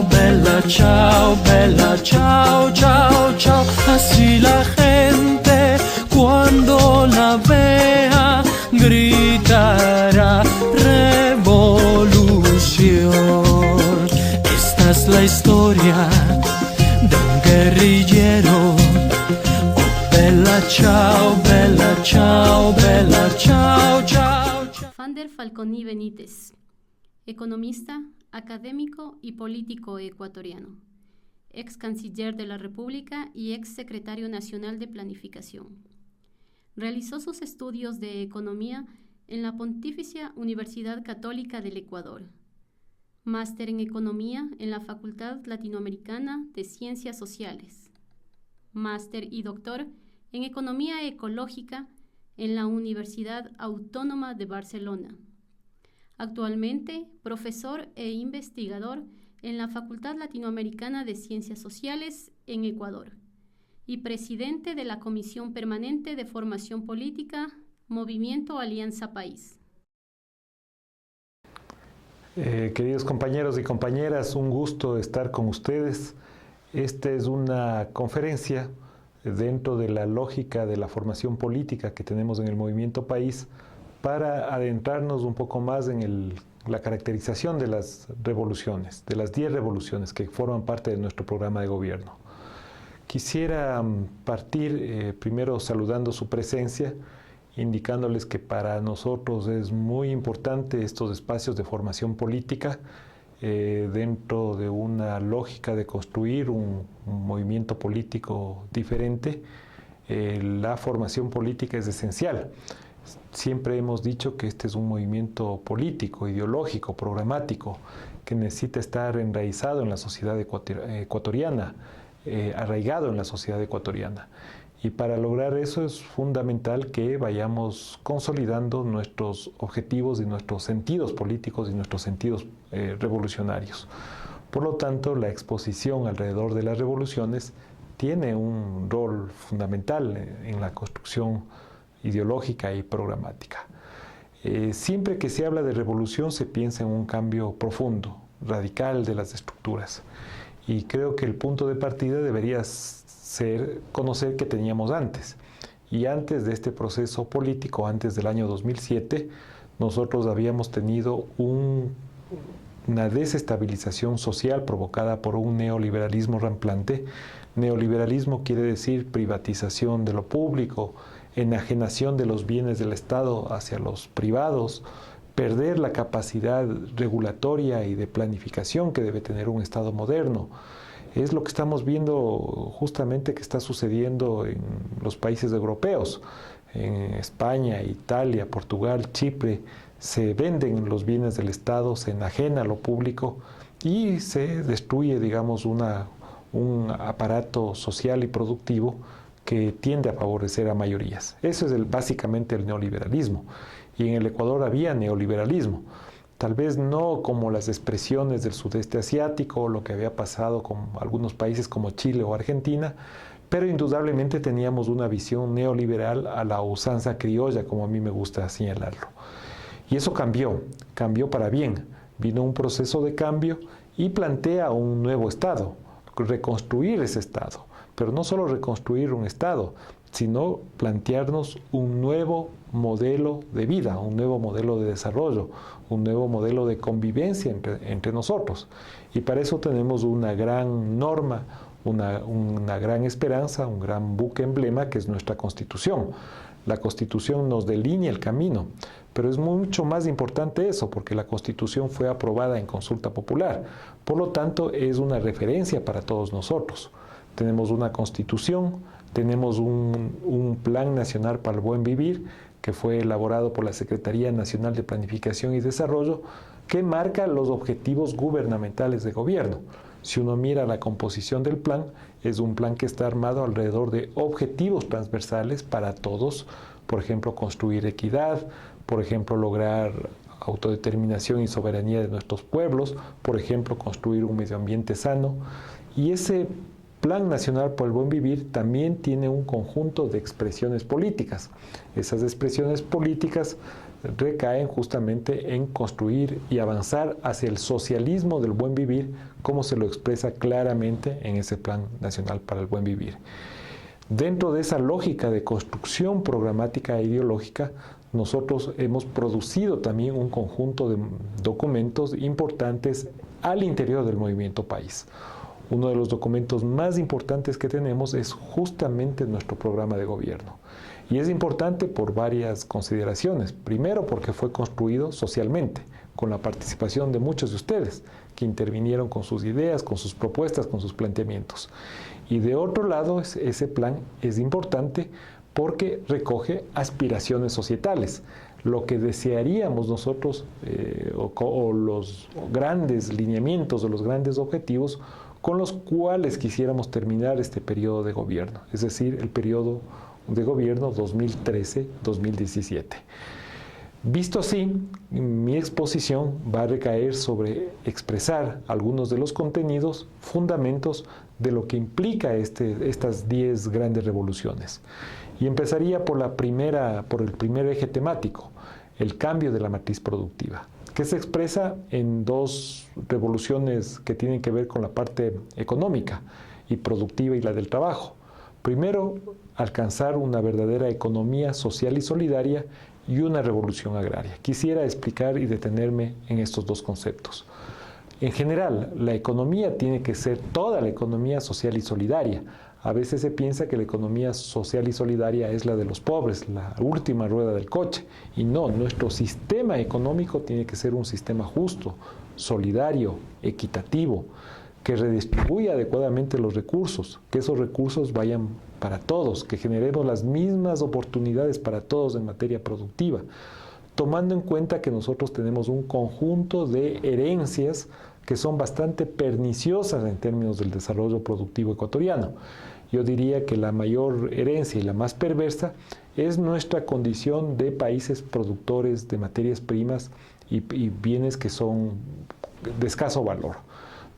bella ciao, ciao, ciao. Así la gente cuando la vea gritará revolución. Esta es la historia de un guerrillero. Oh, bella ciao, bella ciao, bella ciao, ciao, ciao. Fander Falconi Benítez, economista, académico y político ecuatoriano, ex canciller de la República y ex secretario nacional de Planificación. Realizó sus estudios de economía en la Pontificia Universidad Católica del Ecuador, máster en economía en la Facultad Latinoamericana de Ciencias Sociales, máster y doctor en economía ecológica en la Universidad Autónoma de Barcelona. Actualmente, profesor e investigador en la Facultad Latinoamericana de Ciencias Sociales en Ecuador y presidente de la Comisión Permanente de Formación Política, Movimiento Alianza País. Queridos compañeros y compañeras, un gusto estar con ustedes. Esta es una conferencia dentro de la lógica de la formación política que tenemos en el Movimiento País, para adentrarnos un poco más en la caracterización de las revoluciones, de las 10 revoluciones que forman parte de nuestro programa de gobierno. Quisiera partir primero saludando su presencia, indicándoles que para nosotros es muy importante estos espacios de formación política dentro de una lógica de construir un movimiento político diferente. La formación política es esencial. Siempre hemos dicho que este es un movimiento político, ideológico, programático, que necesita estar enraizado en la sociedad ecuatoriana, arraigado en la sociedad ecuatoriana. Y para lograr eso es fundamental que vayamos consolidando nuestros objetivos y nuestros sentidos políticos y nuestros sentidos revolucionarios. Por lo tanto, la exposición alrededor de las revoluciones tiene un rol fundamental en la construcción ideológica y programática. Siempre que se habla de revolución se piensa en un cambio profundo, radical de las estructuras. Y creo que el punto de partida debería ser conocer qué teníamos antes. Y antes de este proceso político, antes del año 2007, nosotros habíamos tenido una desestabilización social provocada por un neoliberalismo rampante. Neoliberalismo quiere decir privatización de lo público, enajenación de los bienes del Estado hacia los privados, perder la capacidad regulatoria y de planificación que debe tener un Estado moderno. Es lo que estamos viendo justamente que está sucediendo en los países europeos. En España, Italia, Portugal, Chipre, se venden los bienes del Estado, se enajena lo público y se destruye, digamos, un aparato social y productivo que tiende a favorecer a mayorías. Eso es básicamente el neoliberalismo. Y en el Ecuador había neoliberalismo. Tal vez no como las expresiones del sudeste asiático, lo que había pasado con algunos países como Chile o Argentina, pero indudablemente teníamos una visión neoliberal a la usanza criolla, como a mí me gusta señalarlo. Y eso cambió para bien. Vino un proceso de cambio y plantea un nuevo Estado, reconstruir ese Estado. Pero no solo reconstruir un Estado, sino plantearnos un nuevo modelo de vida, un nuevo modelo de desarrollo, un nuevo modelo de convivencia entre nosotros. Y para eso tenemos una gran norma, una gran esperanza, un gran buque emblema que es nuestra Constitución. La Constitución nos delinea el camino, pero es mucho más importante eso, porque la Constitución fue aprobada en consulta popular. Por lo tanto, es una referencia para todos nosotros. Tenemos una Constitución, tenemos un Plan Nacional para el Buen Vivir, que fue elaborado por la Secretaría Nacional de Planificación y Desarrollo, que marca los objetivos gubernamentales de gobierno. Si uno mira la composición del plan, es un plan que está armado alrededor de objetivos transversales para todos, por ejemplo, construir equidad, por ejemplo, lograr autodeterminación y soberanía de nuestros pueblos, por ejemplo, construir un medio ambiente sano. Y ese Plan Nacional por el Buen Vivir también tiene un conjunto de expresiones políticas. Esas expresiones políticas recaen justamente en construir y avanzar hacia el socialismo del buen vivir, como se lo expresa claramente en ese Plan Nacional para el Buen Vivir. Dentro de esa lógica de construcción programática e ideológica, nosotros hemos producido también un conjunto de documentos importantes al interior del Movimiento País. Uno de los documentos más importantes que tenemos es justamente nuestro programa de gobierno. Y es importante por varias consideraciones. Primero, porque fue construido socialmente, con la participación de muchos de ustedes, que intervinieron con sus ideas, con sus propuestas, con sus planteamientos. Y de otro lado, ese plan es importante porque recoge aspiraciones societales, lo que desearíamos nosotros, o los grandes lineamientos o los grandes objetivos con los cuales quisiéramos terminar este periodo de gobierno, es decir, el periodo de gobierno 2013-2017. Visto así, mi exposición va a recaer sobre expresar algunos de los contenidos, fundamentos de lo que implica estas 10 grandes revoluciones. Y empezaría por el primer eje temático, el cambio de la matriz productiva, que se expresa en 2 revoluciones que tienen que ver con la parte económica y productiva y la del trabajo. Primero, alcanzar una verdadera economía social y solidaria y una revolución agraria. Quisiera explicar y detenerme en estos 2 conceptos. En general, la economía tiene que ser toda la economía social y solidaria. A veces se piensa que la economía social y solidaria es la de los pobres, la última rueda del coche. Y no, nuestro sistema económico tiene que ser un sistema justo, solidario, equitativo, que redistribuya adecuadamente los recursos, que esos recursos vayan para todos, que generemos las mismas oportunidades para todos en materia productiva, tomando en cuenta que nosotros tenemos un conjunto de herencias que son bastante perniciosas en términos del desarrollo productivo ecuatoriano. Yo diría que la mayor herencia y la más perversa es nuestra condición de países productores de materias primas y bienes que son de escaso valor.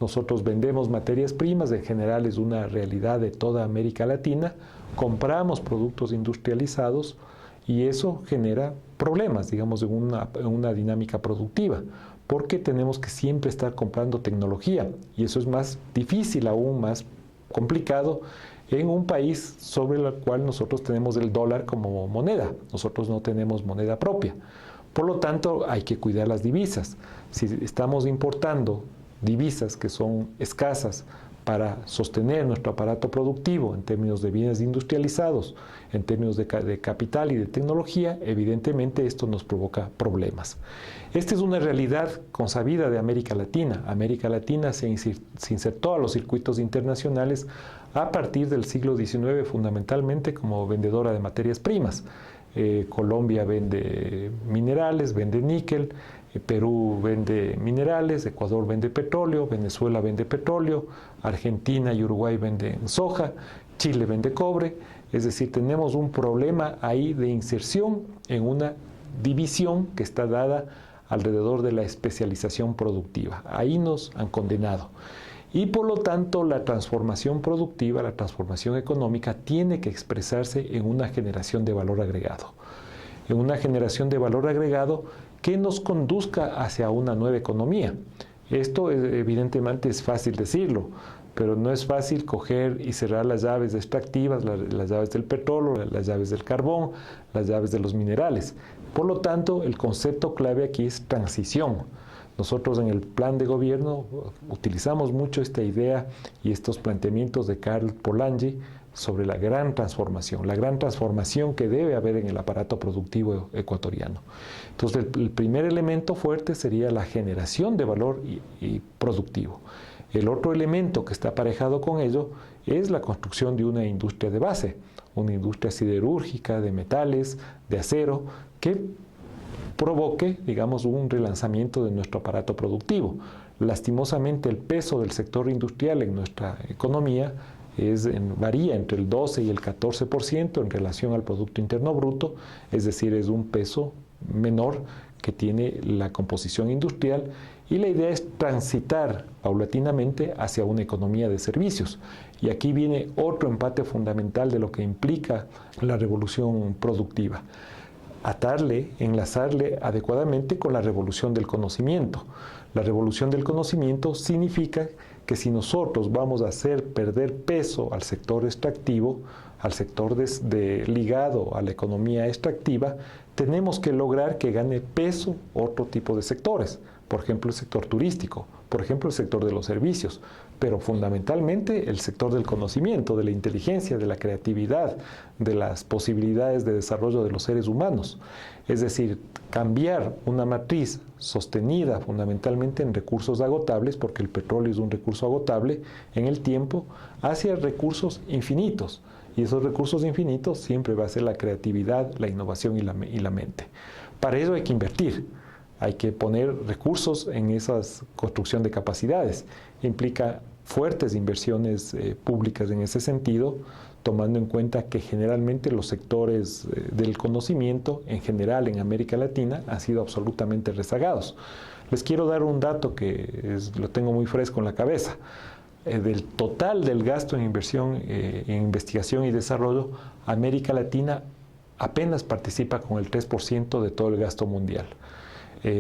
Nosotros vendemos materias primas, en general es una realidad de toda América Latina, compramos productos industrializados y eso genera problemas, digamos, en una dinámica productiva, porque tenemos que siempre estar comprando tecnología y eso es más difícil, aún más complicado en un país sobre el cual nosotros tenemos el dólar como moneda. Nosotros no tenemos moneda propia. Por lo tanto, hay que cuidar las divisas. Si estamos importando divisas que son escasas para sostener nuestro aparato productivo en términos de bienes industrializados, en términos de capital y de tecnología, evidentemente esto nos provoca problemas. Esta es una realidad consabida de América Latina. América Latina se insertó a los circuitos internacionales a partir del siglo XIX, fundamentalmente como vendedora de materias primas. Colombia vende minerales, vende níquel, Perú vende minerales, Ecuador vende petróleo, Venezuela vende petróleo, Argentina y Uruguay venden soja, Chile vende cobre. Es decir, tenemos un problema ahí de inserción en una división que está dada alrededor de la especialización productiva. Ahí nos han condenado. Y por lo tanto, la transformación productiva, la transformación económica tiene que expresarse en una generación de valor agregado. En una generación de valor agregado que nos conduzca hacia una nueva economía. Esto evidentemente es fácil decirlo, pero no es fácil coger y cerrar las llaves extractivas, las llaves del petróleo, las llaves del carbón, las llaves de los minerales. Por lo tanto, el concepto clave aquí es transición. Nosotros en el plan de gobierno utilizamos mucho esta idea y estos planteamientos de Karl Polanyi sobre la gran transformación que debe haber en el aparato productivo ecuatoriano. Entonces, el primer elemento fuerte sería la generación de valor y productivo. El otro elemento que está aparejado con ello es la construcción de una industria de base, una industria siderúrgica, de metales, de acero, que provoque, digamos, un relanzamiento de nuestro aparato productivo. Lastimosamente, el peso del sector industrial en nuestra economía varía entre el 12 y el 14% en relación al Producto Interno Bruto, es decir, es un peso menor que tiene la composición industrial, y la idea es transitar paulatinamente hacia una economía de servicios. Y aquí viene otro empate fundamental de lo que implica la revolución productiva. enlazarle adecuadamente con la revolución del conocimiento. La revolución del conocimiento significa que si nosotros vamos a hacer perder peso al sector extractivo, al sector ligado a la economía extractiva, tenemos que lograr que gane peso otro tipo de sectores, por ejemplo el sector turístico, por ejemplo el sector de los servicios, pero fundamentalmente el sector del conocimiento, de la inteligencia, de la creatividad, de las posibilidades de desarrollo de los seres humanos. Es decir, cambiar una matriz sostenida fundamentalmente en recursos agotables, porque el petróleo es un recurso agotable en el tiempo, hacia recursos infinitos. Y esos recursos infinitos siempre va a ser la creatividad, la innovación y la mente. Para eso hay que invertir. Hay que poner recursos en esa construcción de capacidades. Implica fuertes inversiones públicas en ese sentido, tomando en cuenta que generalmente los sectores del conocimiento, en general en América Latina, han sido absolutamente rezagados. Les quiero dar un dato que lo tengo muy fresco en la cabeza. Del total del gasto en inversión en investigación y desarrollo, América Latina apenas participa con el 3% de todo el gasto mundial.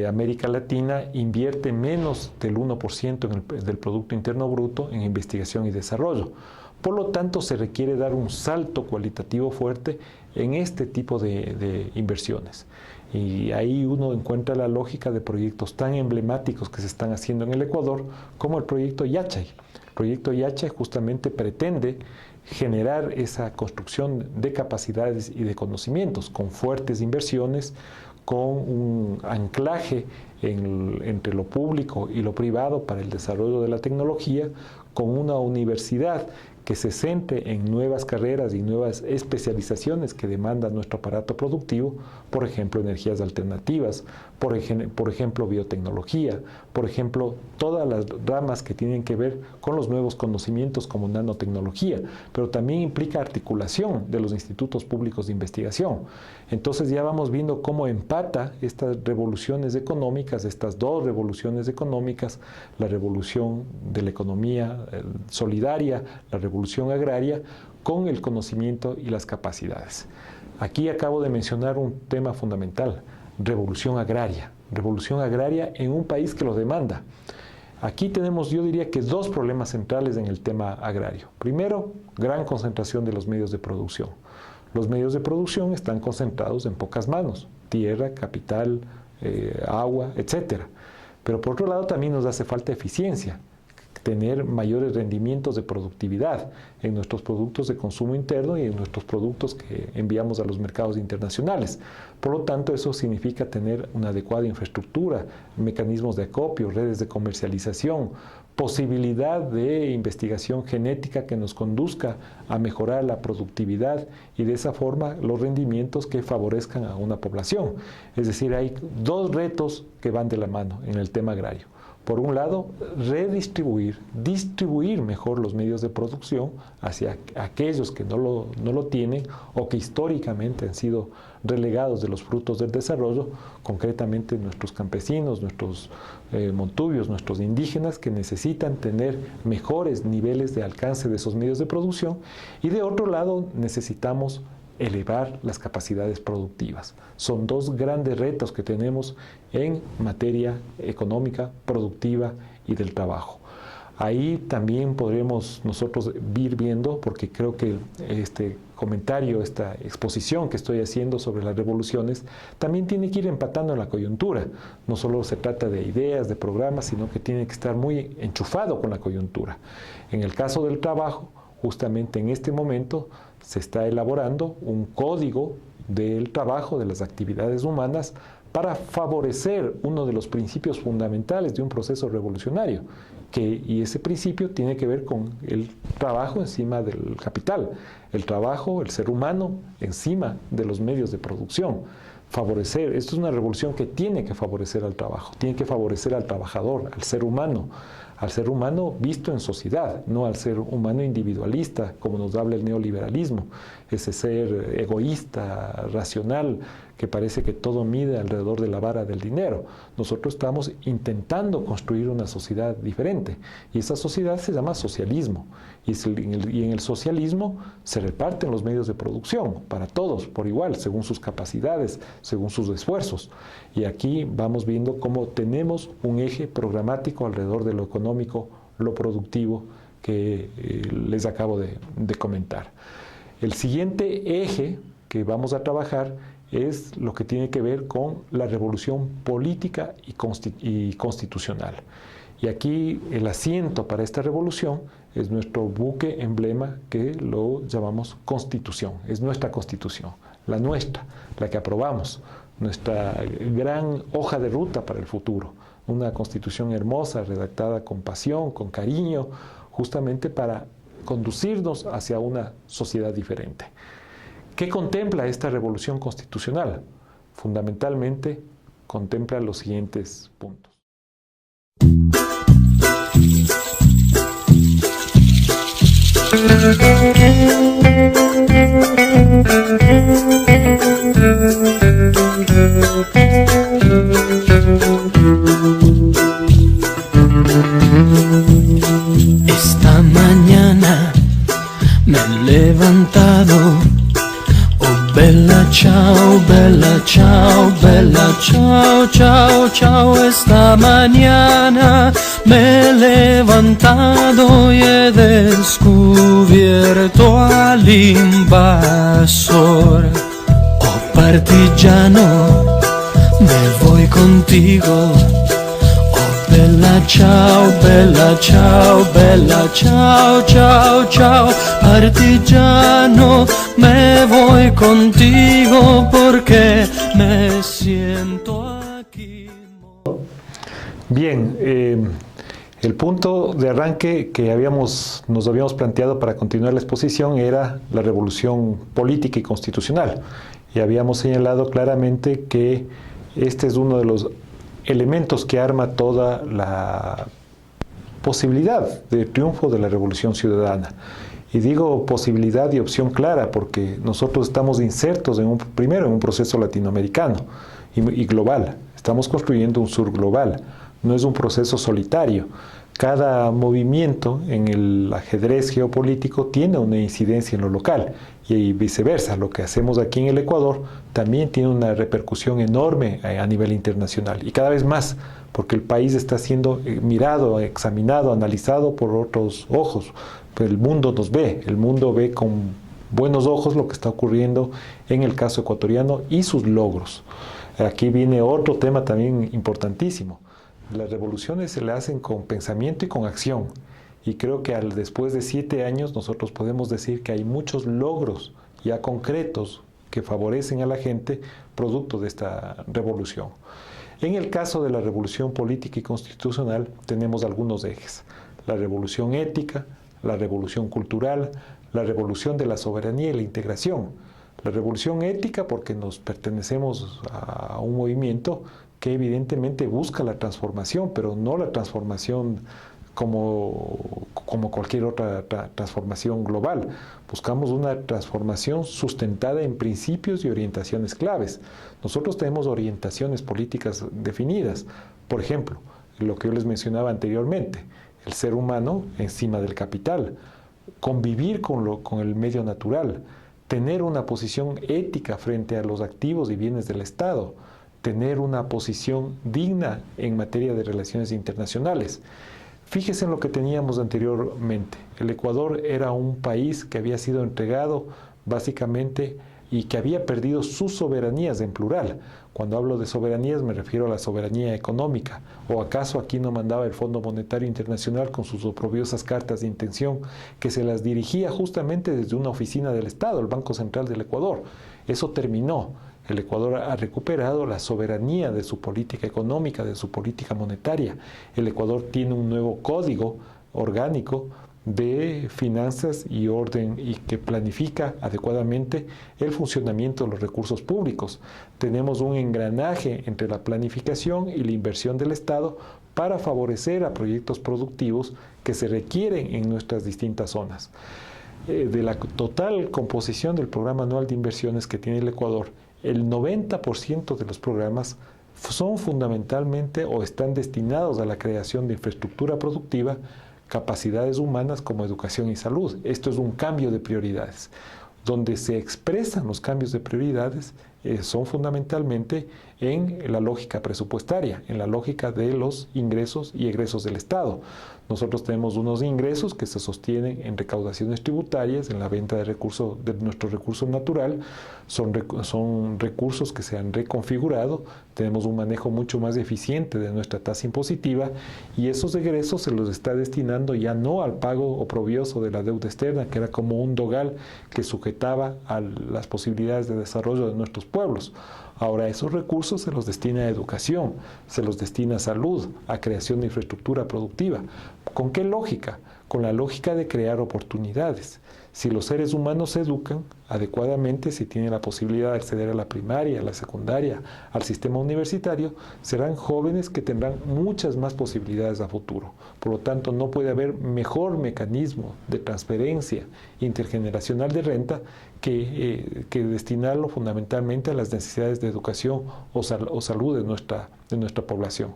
América Latina invierte menos del 1% del Producto Interno Bruto en investigación y desarrollo. Por lo tanto, se requiere dar un salto cualitativo fuerte en este tipo de inversiones. Y ahí uno encuentra la lógica de proyectos tan emblemáticos que se están haciendo en el Ecuador, como el proyecto Yachay. El proyecto Yachay justamente pretende generar esa construcción de capacidades y de conocimientos con fuertes inversiones, con un anclaje entre lo público y lo privado para el desarrollo de la tecnología, con una universidad que se centre en nuevas carreras y nuevas especializaciones que demanda nuestro aparato productivo, por ejemplo, energías alternativas, por ejemplo, biotecnología, por ejemplo, todas las ramas que tienen que ver con los nuevos conocimientos como nanotecnología, pero también implica articulación de los institutos públicos de investigación. Entonces ya vamos viendo cómo empata estas revoluciones económicas, estas dos revoluciones económicas, la revolución de la economía solidaria, la revolución agraria, con el conocimiento y las capacidades. Aquí acabo de mencionar un tema fundamental, revolución agraria en un país que lo demanda. Aquí tenemos, yo diría que dos problemas centrales en el tema agrario. Primero, gran concentración de los medios de producción. Los medios de producción están concentrados en pocas manos, tierra, capital, agua, etc. Pero por otro lado también nos hace falta eficiencia, tener mayores rendimientos de productividad en nuestros productos de consumo interno y en nuestros productos que enviamos a los mercados internacionales. Por lo tanto, eso significa tener una adecuada infraestructura, mecanismos de acopio, redes de comercialización, posibilidad de investigación genética que nos conduzca a mejorar la productividad y de esa forma los rendimientos que favorezcan a una población. Es decir, hay dos retos que van de la mano en el tema agrario. Por un lado, distribuir mejor los medios de producción hacia aquellos que no lo tienen o que históricamente han sido relegados de los frutos del desarrollo, concretamente nuestros campesinos, nuestros montubios, nuestros indígenas, que necesitan tener mejores niveles de alcance de esos medios de producción. Y de otro lado, necesitamos elevar las capacidades productivas. Son dos grandes retos que tenemos en materia económica, productiva y del trabajo. Ahí también podremos nosotros ir viendo, porque creo que este comentario, esta exposición que estoy haciendo sobre las revoluciones, también tiene que ir empatando en la coyuntura. No solo se trata de ideas, de programas, sino que tiene que estar muy enchufado con la coyuntura. En el caso del trabajo, justamente en este momento se está elaborando un código del trabajo, de las actividades humanas, para favorecer uno de los principios fundamentales de un proceso revolucionario, y ese principio tiene que ver con el trabajo encima del capital, el trabajo, el ser humano encima de los medios de producción. Favorecer, esto es una revolución que tiene que favorecer al trabajo, tiene que favorecer al trabajador, al ser humano, al ser humano visto en sociedad, no al ser humano individualista, como nos habla el neoliberalismo, ese ser egoísta, racional, que parece que todo mide alrededor de la vara del dinero. Nosotros estamos intentando construir una sociedad diferente, y esa sociedad se llama socialismo, y en el socialismo se reparten los medios de producción para todos por igual, según sus capacidades, según sus esfuerzos. Y aquí vamos viendo cómo tenemos un eje programático alrededor de lo económico, lo productivo, que les acabo de comentar. El siguiente eje que vamos a trabajar es lo que tiene que ver con la revolución política y constitucional. Y aquí el asiento para esta revolución es nuestro buque emblema, que lo llamamos Constitución. Es nuestra Constitución, la nuestra, la que aprobamos, nuestra gran hoja de ruta para el futuro. Una Constitución hermosa, redactada con pasión, con cariño, justamente para conducirnos hacia una sociedad diferente. ¿Qué contempla esta revolución constitucional? Fundamentalmente contempla los siguientes puntos. Esta mañana me he levantado. Oh, bella ciao, bella ciao, bella ciao, ciao, ciao. Esta mañana me he levantado y he descubierto al invasor. Oh, partigiano, me voy contigo. Bella ciao, bella ciao, bella ciao, ciao, ciao. Partigiano, me voy contigo porque me siento aquí. Bien, el punto de arranque que nos habíamos planteado para continuar la exposición era la revolución política y constitucional. Y habíamos señalado claramente que este es uno de los elementos que arma toda la posibilidad de triunfo de la revolución ciudadana. Y digo posibilidad y opción clara porque nosotros estamos insertos primero en un proceso latinoamericano y global. Estamos construyendo un sur global, no es un proceso solitario. Cada movimiento en el ajedrez geopolítico tiene una incidencia en lo local y viceversa. Lo que hacemos aquí en el Ecuador también tiene una repercusión enorme a nivel internacional y cada vez más, porque el país está siendo mirado, examinado, analizado por otros ojos. El mundo nos ve, el mundo ve con buenos ojos lo que está ocurriendo en el caso ecuatoriano y sus logros. Aquí viene otro tema también importantísimo. Las revoluciones se le hacen con pensamiento y con acción. Y creo que después de 7 años nosotros podemos decir que hay muchos logros ya concretos que favorecen a la gente producto de esta revolución. En el caso de la revolución política y constitucional tenemos algunos ejes. La revolución ética, la revolución cultural, la revolución de la soberanía y la integración. La revolución ética porque nos pertenecemos a un movimiento que evidentemente busca la transformación, pero no la transformación como cualquier otra transformación global. Buscamos una transformación sustentada en principios y orientaciones claves. Nosotros tenemos orientaciones políticas definidas. Por ejemplo, lo que yo les mencionaba anteriormente, el ser humano encima del capital, convivir con el medio natural, tener una posición ética frente a los activos y bienes del Estado, tener una posición digna en materia de relaciones internacionales. Fíjese en lo que teníamos anteriormente. El Ecuador era un país que había sido entregado básicamente y que había perdido sus soberanías en plural. Cuando hablo de soberanías me refiero a la soberanía económica. ¿O acaso aquí no mandaba el Fondo Monetario Internacional con sus oprobiosas cartas de intención que se las dirigía justamente desde una oficina del Estado, el Banco Central del Ecuador? Eso terminó. El Ecuador ha recuperado la soberanía de su política económica, de su política monetaria. El Ecuador tiene un nuevo código orgánico de finanzas y orden y que planifica adecuadamente el funcionamiento de los recursos públicos. Tenemos un engranaje entre la planificación y la inversión del Estado para favorecer a proyectos productivos que se requieren en nuestras distintas zonas. De la total composición del programa anual de inversiones que tiene el Ecuador, el 90% de los programas son fundamentalmente o están destinados a la creación de infraestructura productiva, capacidades humanas como educación y salud. Esto es un cambio de prioridades. Donde se expresan los cambios de prioridades son fundamentalmente en la lógica presupuestaria, en la lógica de los ingresos y egresos del Estado. Nosotros tenemos unos ingresos que se sostienen en recaudaciones tributarias, en la venta de recursos, de nuestro recurso natural, son recursos que se han reconfigurado, tenemos un manejo mucho más eficiente de nuestra tasa impositiva y esos egresos se los está destinando ya no al pago oprobioso de la deuda externa, que era como un dogal que sujetaba a las posibilidades de desarrollo de nuestros pueblos. Ahora esos recursos se los destina a educación, se los destina a salud, a creación de infraestructura productiva. ¿Con qué lógica? Con la lógica de crear oportunidades. Si los seres humanos se educan adecuadamente, si tienen la posibilidad de acceder a la primaria, a la secundaria, al sistema universitario, serán jóvenes que tendrán muchas más posibilidades a futuro. Por lo tanto, no puede haber mejor mecanismo de transferencia intergeneracional de renta que destinarlo fundamentalmente a las necesidades de educación o salud de nuestra población.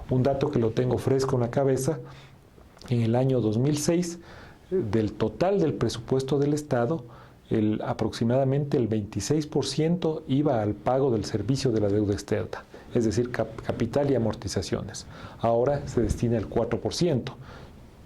Un dato que lo tengo fresco en la cabeza: en el año 2006, del total del presupuesto del Estado, aproximadamente el 26% iba al pago del servicio de la deuda externa, es decir, capital y amortizaciones. Ahora se destina el 4%.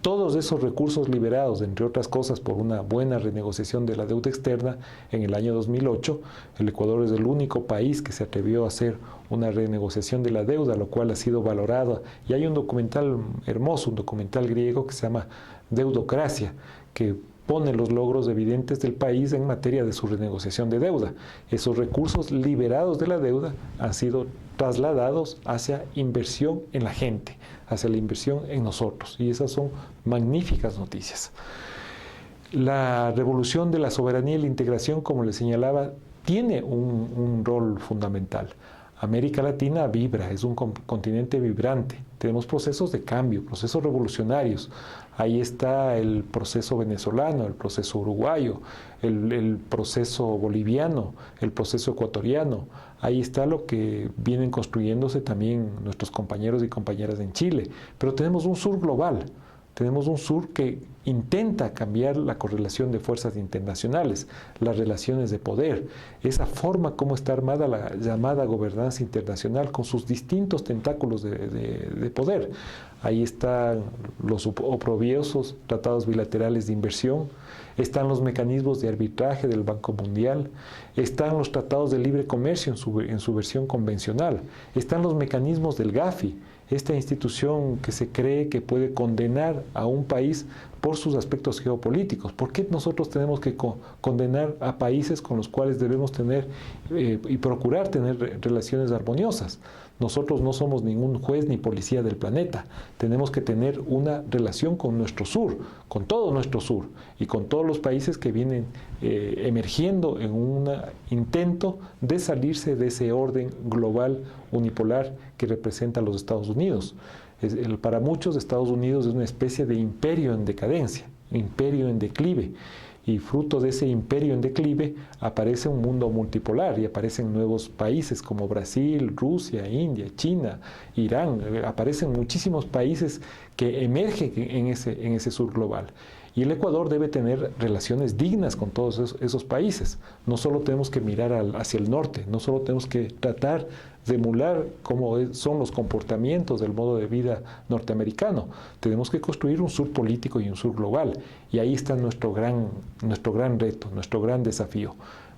Todos esos recursos liberados, entre otras cosas, por una buena renegociación de la deuda externa en el año 2008, el Ecuador es el único país que se atrevió a hacer una renegociación de la deuda, lo cual ha sido valorado. Y hay un documental hermoso, un documental griego que se llama Deudocracia, que pone los logros evidentes del país en materia de su renegociación de deuda. Esos recursos liberados de la deuda han sido trasladados hacia inversión en la gente, hacia la inversión en nosotros. Y esas son magníficas noticias. La revolución de la soberanía y la integración, como les señalaba, tiene un rol fundamental. América Latina vibra, es un continente vibrante. Tenemos procesos de cambio, procesos revolucionarios. Ahí está el proceso venezolano, el proceso uruguayo, el proceso boliviano, el proceso ecuatoriano. Ahí está lo que vienen construyéndose también nuestros compañeros y compañeras en Chile. Pero tenemos un sur global. Tenemos un sur que intenta cambiar la correlación de fuerzas internacionales, las relaciones de poder, esa forma como está armada la llamada gobernanza internacional con sus distintos tentáculos de poder. Ahí están los oprobiosos tratados bilaterales de inversión, están los mecanismos de arbitraje del Banco Mundial, están los tratados de libre comercio en su versión convencional, están los mecanismos del GAFI, esta institución que se cree que puede condenar a un país por sus aspectos geopolíticos. ¿Por qué nosotros tenemos que condenar a países con los cuales debemos tener y procurar tener relaciones armoniosas? Nosotros no somos ningún juez ni policía del planeta. Tenemos que tener una relación con nuestro sur, con todo nuestro sur y con todos los países que vienen emergiendo en un intento de salirse de ese orden global unipolar que representa a los Estados Unidos. Para muchos, Estados Unidos es una especie de imperio en decadencia, imperio en declive. Y fruto de ese imperio en declive aparece un mundo multipolar y aparecen nuevos países como Brasil, Rusia, India, China, Irán. Aparecen muchísimos países que emergen en ese sur global. Y el Ecuador debe tener relaciones dignas con todos esos países. No solo tenemos que mirar hacia el norte, no solo tenemos que tratar de emular cómo son los comportamientos del modo de vida norteamericano. Tenemos que construir un sur político y un sur global. Y ahí está nuestro gran reto, nuestro gran desafío.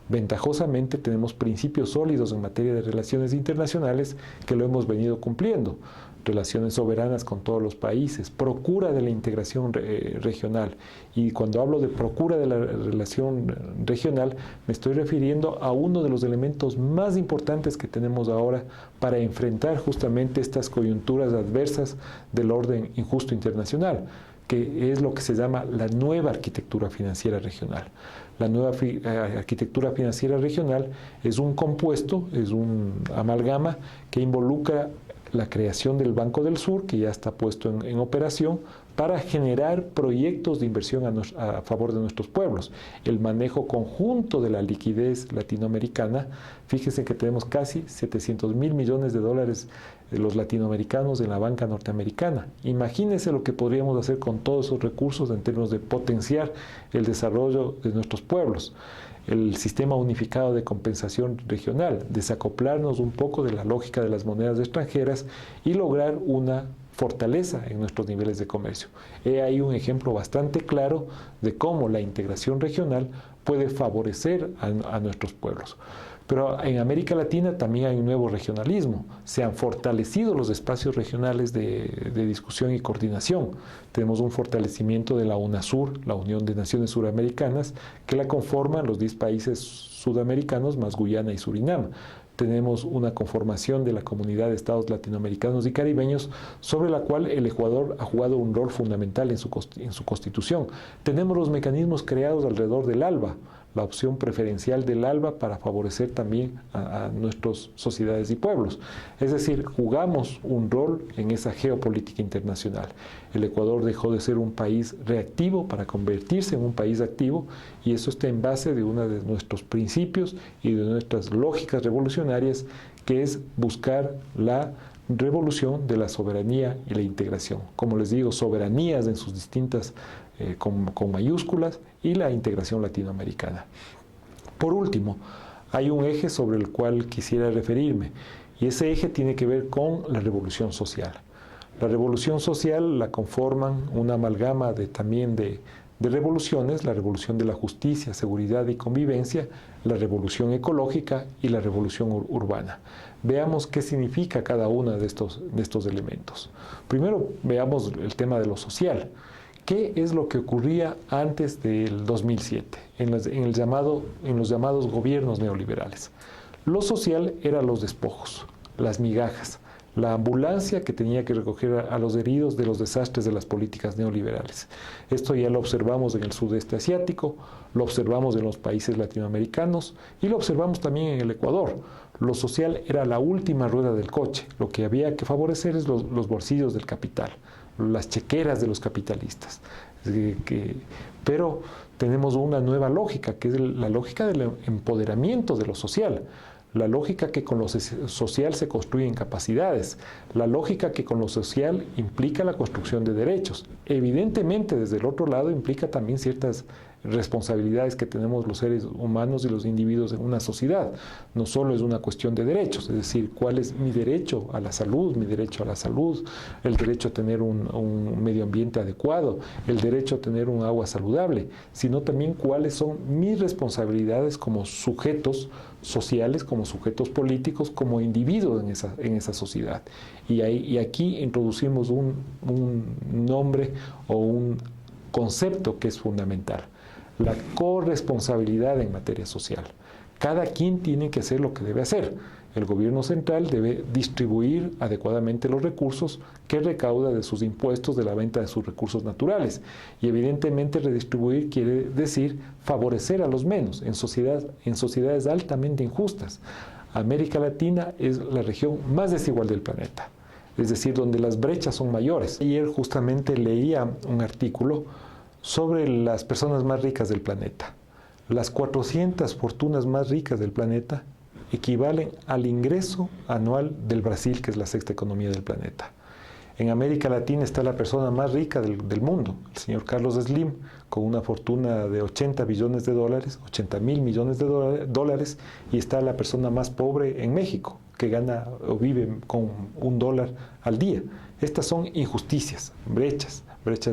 Ventajosamente tenemos principios sólidos en materia de relaciones internacionales que lo hemos venido cumpliendo. Relaciones soberanas con todos los países, procura de la integración regional. Y cuando hablo de procura de la relación regional, me estoy refiriendo a uno de los elementos más importantes que tenemos ahora para enfrentar justamente estas coyunturas adversas del orden injusto internacional, que es lo que se llama la nueva arquitectura financiera regional. La nueva arquitectura financiera regional es un compuesto, es un amalgama que involucra la creación del Banco del Sur, que ya está puesto en operación, para generar proyectos de inversión a favor de nuestros pueblos. El manejo conjunto de la liquidez latinoamericana, fíjense que tenemos casi 700.000 millones de dólares de los latinoamericanos en la banca norteamericana. Imagínense lo que podríamos hacer con todos esos recursos en términos de potenciar el desarrollo de nuestros pueblos. El sistema unificado de compensación regional, desacoplarnos un poco de la lógica de las monedas extranjeras y lograr una fortaleza en nuestros niveles de comercio. He ahí un ejemplo bastante claro de cómo la integración regional puede favorecer a nuestros pueblos. Pero en América Latina también hay un nuevo regionalismo. Se han fortalecido los espacios regionales de discusión y coordinación. Tenemos un fortalecimiento de la UNASUR, la Unión de Naciones Suramericanas, que la conforman los 10 países sudamericanos más Guyana y Surinam. Tenemos una conformación de la Comunidad de Estados Latinoamericanos y Caribeños, sobre la cual el Ecuador ha jugado un rol fundamental en su constitución. Tenemos los mecanismos creados alrededor del ALBA, la opción preferencial del ALBA para favorecer también a nuestras sociedades y pueblos. Es decir, jugamos un rol en esa geopolítica internacional. El Ecuador dejó de ser un país reactivo para convertirse en un país activo, y eso está en base de uno de nuestros principios y de nuestras lógicas revolucionarias, que es buscar la revolución de la soberanía y la integración. Como les digo, soberanías en sus distintas con mayúsculas, y la integración latinoamericana. Por último, hay un eje sobre el cual quisiera referirme, y ese eje tiene que ver con la revolución social. La revolución social la conforman una amalgama también de revoluciones: la revolución de la justicia, seguridad y convivencia, la revolución ecológica y la revolución urbana. Veamos qué significa cada uno de estos elementos. Primero, veamos el tema de lo social. ¿Qué es lo que ocurría antes del 2007 en los llamados gobiernos neoliberales? Lo social era los despojos, las migajas, la ambulancia que tenía que recoger a los heridos de los desastres de las políticas neoliberales. Esto ya lo observamos en el sudeste asiático, lo observamos en los países latinoamericanos y lo observamos también en el Ecuador. Lo social era la última rueda del coche. Lo que había que favorecer es los bolsillos del capital, las chequeras de los capitalistas. Pero tenemos una nueva lógica, que es la lógica del empoderamiento de lo social. La lógica que con lo social se construyen capacidades, la lógica que con lo social implica la construcción de derechos. Evidentemente, desde el otro lado, implica también ciertas responsabilidades que tenemos los seres humanos y los individuos en una sociedad. No solo es una cuestión de derechos, es decir, cuál es mi derecho a la salud, el derecho a tener un medio ambiente adecuado, el derecho a tener un agua saludable, sino también cuáles son mis responsabilidades como sujetos sociales, como sujetos políticos, como individuos en esa sociedad. Y aquí introducimos un nombre o un concepto que es fundamental: la corresponsabilidad en materia social. Cada quien tiene que hacer lo que debe hacer. El gobierno central debe distribuir adecuadamente los recursos que recauda de sus impuestos, de la venta de sus recursos naturales. Y evidentemente redistribuir quiere decir favorecer a los menos en sociedades altamente injustas. América Latina es la región más desigual del planeta, es decir, donde las brechas son mayores. Ayer justamente leía un artículo sobre las personas más ricas del planeta. Las 400 fortunas más ricas del planeta equivalen al ingreso anual del Brasil, que es la sexta economía del planeta. En América Latina está la persona más rica del mundo, el señor Carlos Slim, con una fortuna de 80 billones de dólares, 80.000 millones de dólares, y está la persona más pobre en México, que gana o vive con $1 al día. Estas son injusticias, brechas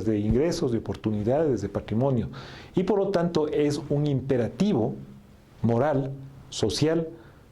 de ingresos, de oportunidades, de patrimonio. Y por lo tanto es un imperativo moral, social,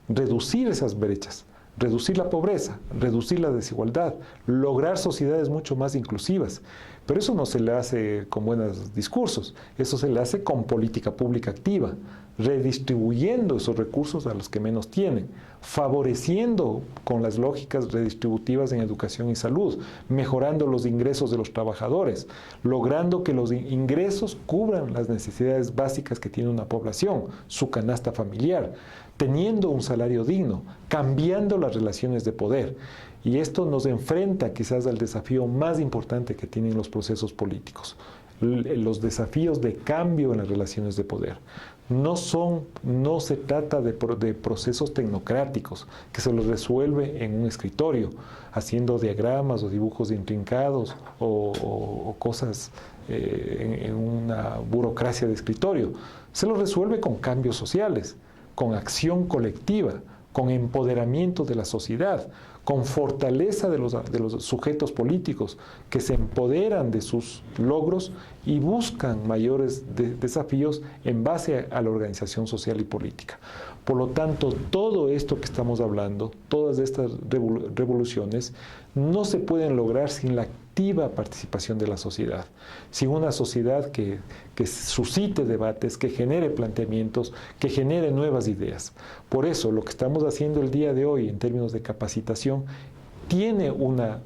reducir esas brechas, reducir la pobreza, reducir la desigualdad, lograr sociedades mucho más inclusivas. Pero eso no se le hace con buenos discursos, eso se le hace con política pública activa, redistribuyendo esos recursos a los que menos tienen, favoreciendo con las lógicas redistributivas en educación y salud, mejorando los ingresos de los trabajadores, logrando que los ingresos cubran las necesidades básicas que tiene una población, su canasta familiar, teniendo un salario digno, cambiando las relaciones de poder. Y esto nos enfrenta quizás al desafío más importante que tienen los procesos políticos, los desafíos de cambio en las relaciones de poder. No se trata de procesos tecnocráticos que se los resuelve en un escritorio, haciendo diagramas o dibujos intrincados o cosas en una burocracia de escritorio. Se los resuelve con cambios sociales, con acción colectiva, con empoderamiento de la sociedad, con fortaleza de los sujetos políticos que se empoderan de sus logros y buscan mayores desafíos en base a la organización social y política. Por lo tanto, todo esto que estamos hablando, todas estas revoluciones, no se pueden lograr sin la activa participación de la sociedad, sin una sociedad que suscite debates, que genere planteamientos, que genere nuevas ideas. Por eso, lo que estamos haciendo el día de hoy en términos de capacitación tiene una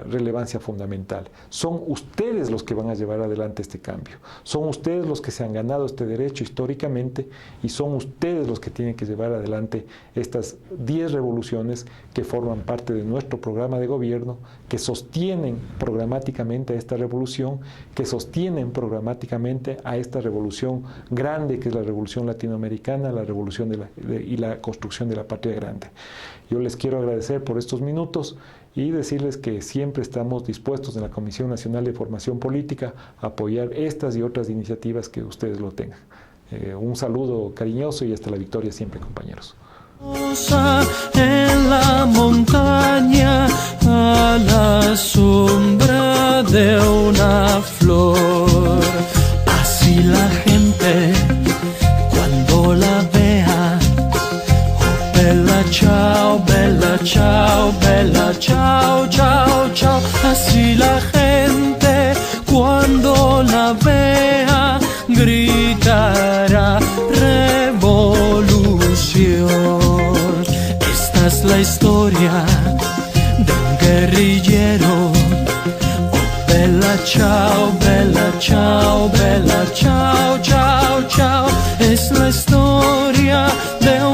relevancia fundamental. Son ustedes los que van a llevar adelante este cambio. Son ustedes los que se han ganado este derecho históricamente y son ustedes los que tienen que llevar adelante estas 10 revoluciones que forman parte de nuestro programa de gobierno, que sostienen programáticamente a esta revolución, que sostienen programáticamente a esta revolución grande que es la revolución latinoamericana, la revolución y la construcción de la patria grande. Yo les quiero agradecer por estos minutos y decirles que siempre estamos dispuestos en la Comisión Nacional de Formación Política a apoyar estas y otras iniciativas que ustedes lo tengan. Un saludo cariñoso y hasta la victoria siempre, compañeros. En la montaña a la sombra de una flor, así la gente cuando la vea, oh bella ciao, bella ciao, bella ciao, ciao, ciao, así la gente cuando la vea gritará revolución. Esta es la historia de un guerrillero. Oh bella ciao, bella ciao, bella ciao, ciao, ciao. Es la historia de un